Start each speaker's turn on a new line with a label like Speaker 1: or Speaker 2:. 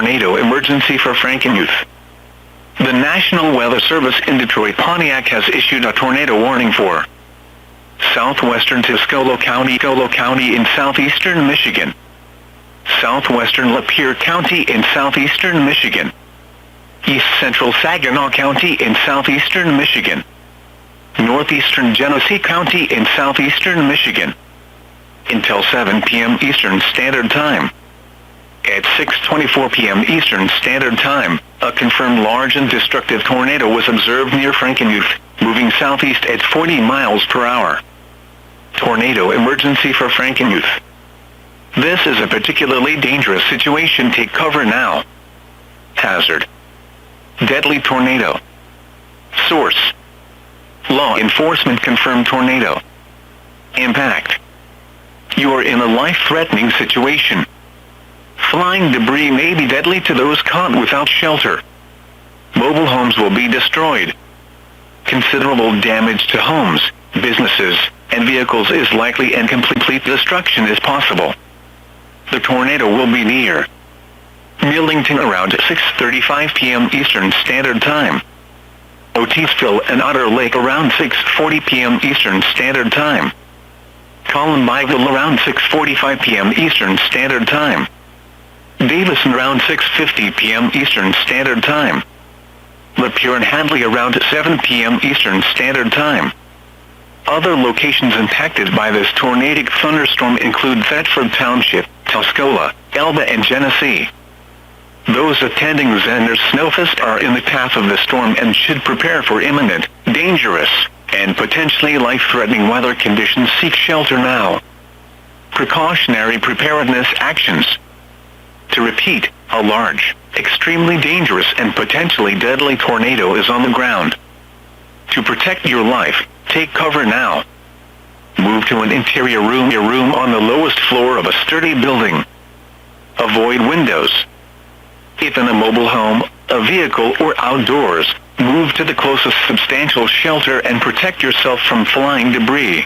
Speaker 1: tornado emergency for Frankenmuth. The National Weather Service in Detroit Pontiac has issued a tornado warning for southwestern Tuscola County in southeastern Michigan, southwestern Lapeer County in southeastern Michigan, east central Saginaw County in southeastern Michigan, northeastern Genesee County in southeastern Michigan, until 7 p.m. Eastern Standard Time. At 6:24 p.m. Eastern Standard Time, a confirmed large and destructive tornado was observed near Frankenmuth, moving southeast at 40 miles per hour. Tornado emergency for Frankenmuth. This is a particularly dangerous situation. Take cover now. Hazard. Deadly tornado. Source. Law enforcement confirmed tornado. Impact. You are in a life-threatening situation. Flying debris may be deadly to those caught without shelter. Mobile homes will be destroyed. Considerable damage to homes, businesses, and vehicles is likely, and complete destruction is possible. The tornado will be near Millington around 6:35 p.m. Eastern Standard Time. Otisville and Otter Lake around 6:40 p.m. Eastern Standard Time. Columbiville around 6:45 p.m. Eastern Standard Time. Davison around 6:50 p.m. Eastern Standard Time. Lapeer and Hadley around 7 p.m. Eastern Standard Time. Other locations impacted by this tornadic thunderstorm include Thetford Township, Tuscola, Elba, and Genesee. Those attending Xander's Snowfest are in the path of the storm and should prepare for imminent, dangerous, and potentially life-threatening weather conditions. Seek shelter now. Precautionary preparedness actions. To repeat, a large, extremely dangerous and potentially deadly tornado is on the ground. To protect your life, take cover now. Move to an interior room on the lowest floor of a sturdy building. Avoid windows. If in a mobile home, a vehicle, or outdoors, move to the closest substantial shelter and protect yourself from flying debris.